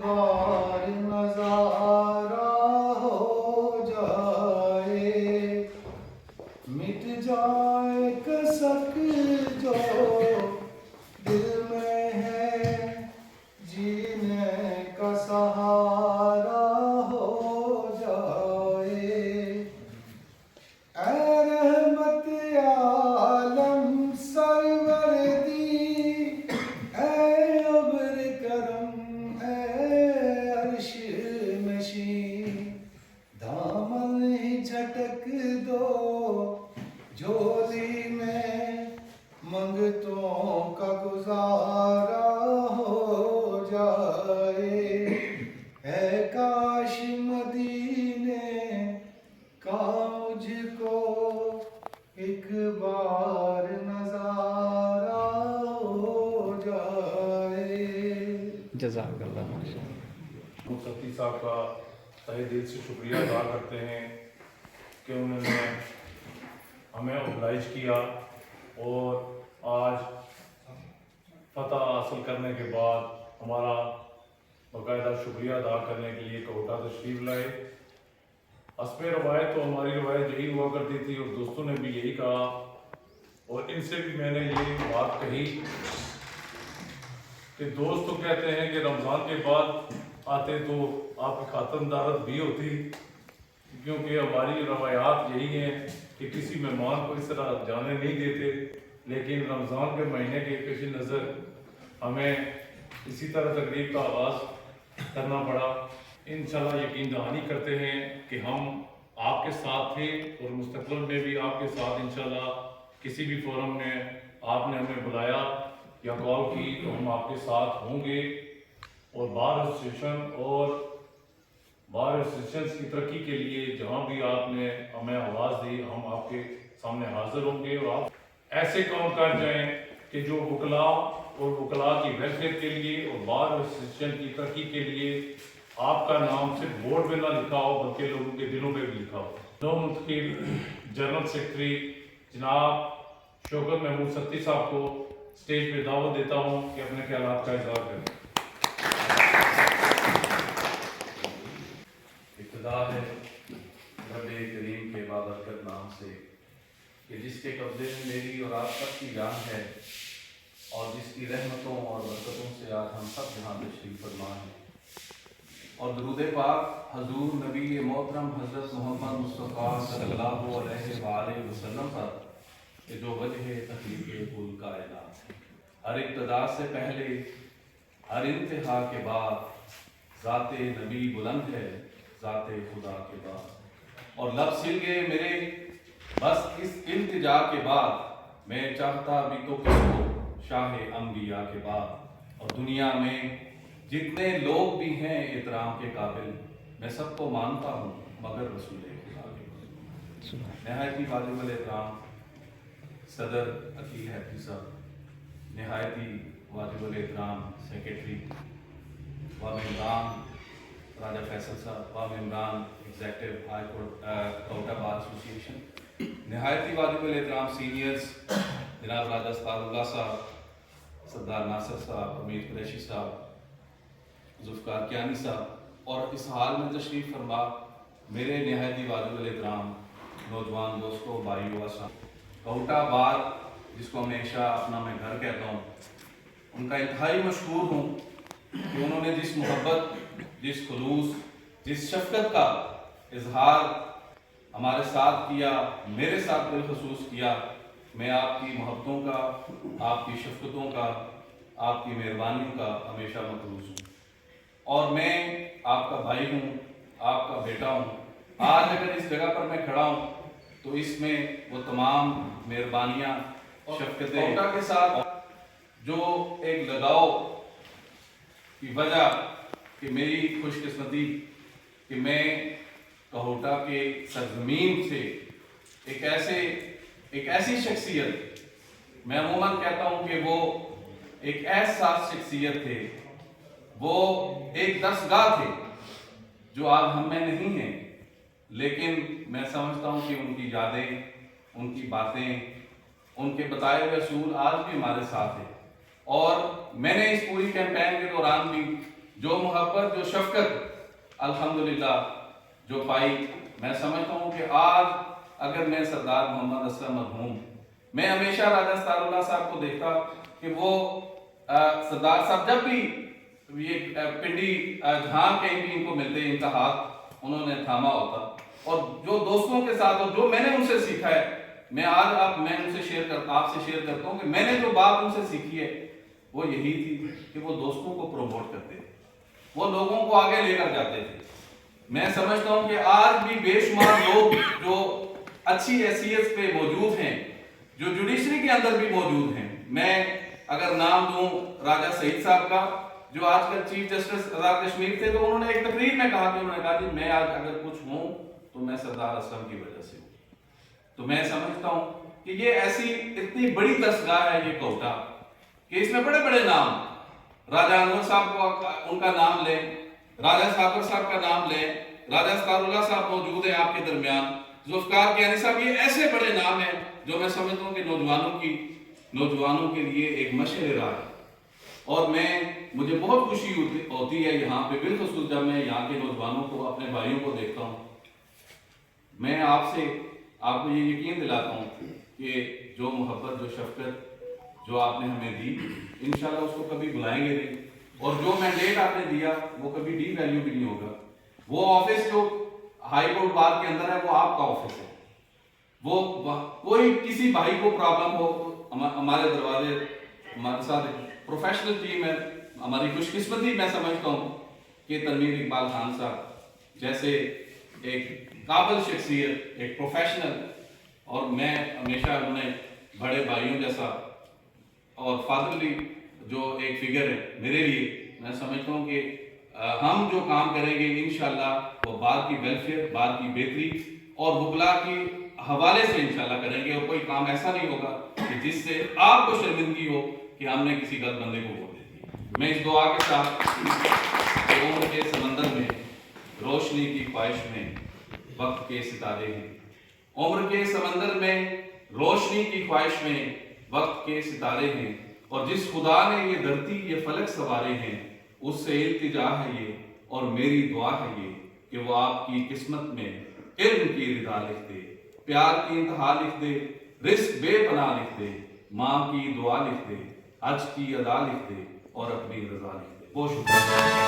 بار نظارہ ہو جائے، مٹ جائے کسک جو دل میں ہے، جینے کا سہارا ہو جائے۔ اے رحمت عالم سروردی، اے ابر کرم، اے عرش نشین، دامن ہی جھٹک دو جھولی میں، منگتوں کا گزارا ہو جائے۔ اے کاش مدینے کا مجھ کو ایک بار نظارہ ہو جائے۔ جزاک اللہ ماشاء مفتی صاحب کا تہہ دل سے شکریہ ادا کرتے ہیں کہ انہوں نے ہمیں اوبلائج کیا اور آج فتح حاصل کرنے کے بعد ہمارا باقاعدہ شکریہ ادا کرنے کے لیے کوٹہ تشریف لائے۔ حسب روایت تو ہماری روایت یہی ہوا کرتی تھی اور دوستوں نے بھی یہی کہا اور ان سے بھی میں نے یہ بات کہی کہ دوست تو کہتے ہیں کہ رمضان کے بعد آتے تو آپ کی خاطردارت بھی ہوتی، کیونکہ ہماری روایات یہی ہیں کہ کسی مہمان کو اس طرح جانے نہیں دیتے، لیکن رمضان کے مہینے کے پیش نظر ہمیں اسی طرح تقریب کا آغاز کرنا پڑا۔ انشاءاللہ یقین دہانی کرتے ہیں کہ ہم آپ کے ساتھ تھے اور مستقبل میں بھی آپ کے ساتھ انشاءاللہ کسی بھی فورم میں آپ نے ہمیں بلایا یا کال کی تو ہم آپ کے ساتھ ہوں گے، اور بار ایسوسیشنز کی ترقی کے لیے جہاں بھی آپ نے ہمیں آواز دی ہم آپ کے سامنے حاضر ہوں گے، اور آپ ایسے کام کر جائیں کہ جو وکلاء اور وکلاء کی ویلفیئر کے لیے اور بار ایسوسیشن کی ترقی کے لیے آپ کا نام صرف بورڈ پہ نہ لکھا ہو بلکہ لوگوں کے دلوں پہ بھی لکھا ہو۔ نو منتخب جنرل سیکرٹری جناب شوکت محمود ستی صاحب کو اسٹیج پہ دعوت دیتا ہوں کہ اپنے خیالات کا اظہار کریں۔ ابتدا ہے رب کریم کے بابرکت نام سے کہ جس کے قبضے میں میری اور آپ سب کی جان ہے اور جس کی رحمتوں اور برکتوں سے آج ہم سب یہاں تشریف فرما ہیں، اور درود پاک حضور نبی محترم حضرت محمد مصطفیٰ صلی اللہ علیہ وآلہ وسلم پر کہ جو وجہ تخلیق کل کائنات ہے۔ ہر ابتدا سے پہلے ہر انتہا کے بعد ذات نبی بلند ہے، ذات خدا کے بعد، اور لب سل گئے میرے بس اس التجا کے بعد، میں چاہتا بھی تو کس کو شاہ انبیاء کے بعد، اور دنیا میں جتنے لوگ بھی ہیں احترام کے قابل میں سب کو مانتا ہوں مگر رسول خدا کے بعد۔ نہایت ہی واجب الاحترام صدر عقیل حیدری صاحب، نہایت ہی واجب الاحترام سیکرٹری و ممبران راجہ فیصل صاحب و ممبران ایگزیکٹو ہائی کورٹ کوٹہ بار ایسوسی ایشن، نہایت ہی واجب الاحترام سینئرز جناب راجہ استاد اللہ صاحب، سردار ناصر صاحب، امید قریشی صاحب، ذوالفقار کیانی صاحب، اور اس حال میں تشریف فرما میرے نہایت ہی واجب الاحترام نوجوان دوستوں، بھائیوں، کوٹہ بار جس کو ہمیشہ اپنا میں گھر کہتا ہوں، ان کا انتہائی مشکور ہوں کہ انہوں نے جس محبت، جس خلوص، جس شفقت کا اظہار ہمارے ساتھ کیا، میرے ساتھ بالخصوص کیا، میں آپ کی محبتوں کا، آپ کی شفقتوں کا، آپ کی مہربانیوں کا ہمیشہ مقروض ہوں، اور میں آپ کا بھائی ہوں، آپ کا بیٹا ہوں۔ آج اگر اس جگہ پر میں کھڑا ہوں تو اس میں وہ تمام مہربانیاں، شفقتیں، کوٹہ کے ساتھ جو ایک لگاؤ کی وجہ کہ میری خوش قسمتی کہ میں کوٹہ کے سرزمین سے ایک ایسی شخصیت، میں عموماً کہتا ہوں کہ وہ ایک ایسا شخصیت تھے، وہ ایک درسگاہ تھے جو آج ہم میں نہیں ہیں، لیکن میں سمجھتا ہوں کہ ان کی یادیں، ان کی باتیں، ان کے بتائے ہوئے اصول آج بھی ہمارے ساتھ ہیں، اور میں نے اس پوری کیمپین کے دوران بھی جو محبت جو شفقت الحمدللہ جو پائی، میں سمجھتا ہوں کہ آج اگر میں سردار محمد اسلم مرحوم، میں ہمیشہ راجہ ستار اللہ صاحب کو دیکھتا کہ وہ سردار صاحب جب بھی یہ پنڈی جہاں کہیں بھی ان کو ملتے ان کا ہاتھ انہوں نے تھاما ہوتا، اور جو دوستوں کے ساتھ اور جو میں نے ان سے سیکھا ہے، میں آج میں ان سے آپ سے شیئر کرتا ہوں کہ میں نے جو بات ان سے سیکھی ہے وہ یہی تھی کہ وہ دوستوں کو پروموٹ کرتے تھے، وہ لوگوں کو آگے لے کر جاتے تھے۔ میں سمجھتا ہوں کہ آج بھی بے شمار لوگ جو اچھی حیثیت پہ موجود ہیں، جو جوڈیشری کے اندر بھی موجود ہیں، میں اگر نام دوں راجہ سعید صاحب کا جو آج کل چیف جسٹس آزاد کشمیر تھے، تو انہوں نے ایک تقریر میں کہا کہ انہوں نے کہا جی میں آج اگر کچھ ہوں تو میں سردار اسلم کی وجہ سے ہوں۔ تو میں سمجھتا ہوں کہ یہ ایسی اتنی بڑی دستگاہ ہے یہ کوٹا کہ اس میں بڑے بڑے نام، راجہ انور صاحب کو ان کا نام لیں، راجہ صابر صاحب کا نام لیں، راجہ ستار اللہ صاحب موجود ہیں آپ کے درمیان، ذوالفقار کیانی صاحب، یہ ایسے بڑے نام ہیں جو میں سمجھتا ہوں کہ نوجوانوں کے لیے ایک مشعل راہ ہے۔ اور مجھے بہت خوشی ہوتی ہے یہاں پہ، بالخصوص جب میں یہاں کے نوجوانوں کو، اپنے بھائیوں کو دیکھتا ہوں، میں آپ کو یہ یقین دلاتا ہوں کہ جو محبت جو شفقت جو آپ نے ہمیں دی، انشاءاللہ اس کو کبھی بلائیں گے نہیں، اور جو مینڈیٹ آپ نے دیا وہ کبھی ڈی ویلیو بھی نہیں ہوگا۔ وہ آفس جو ہائی کورٹ بار کے اندر ہے وہ آپ کا آفس ہے، وہ کوئی کسی بھائی کو پرابلم ہو، ہمارے دروازے ہمارے ساتھ پروفیشنل ٹیم ہے، ہماری خوش قسمتی میں سمجھتا ہوں کہ تنویر اقبال خان صاحب جیسے ایک قابل شخصیت، ایک پروفیشنل، اور میں ہمیشہ انہیں بڑے بھائیوں جیسا اور فادرلی جو ایک فگر ہے میرے لیے، میں سمجھتا ہوں کہ ہم جو کام کریں گے انشاءاللہ وہ بات کی ویلفیئر، بات کی بہتری اور وکلا کی حوالے سے انشاءاللہ کریں گے، اور کوئی کام ایسا نہیں ہوگا کہ جس سے آپ کو شرمندگی ہو کہ ہم نے کسی غلط بندے کو ووٹ دے دی۔ میں اس دعا کے ساتھ عمر کے سمندر میں روشنی کی خواہش میں وقت کے ستارے ہیں، عمر کے سمندر میں روشنی کی خواہش میں وقت کے ستارے ہیں، اور جس خدا نے یہ دھرتی یہ فلک سوارے ہیں، اس سے التجا ہے یہ اور میری دعا ہے یہ کہ وہ آپ کی قسمت میں علم کی رضا لکھ دے، پیار کی انتہا لکھ دے، رزق بے پناہ لکھ دے، ماں کی دعا لکھ دے، حج کی ادا لکھ دے اور اپنی رضا لکھ دے۔ بہت شکریہ۔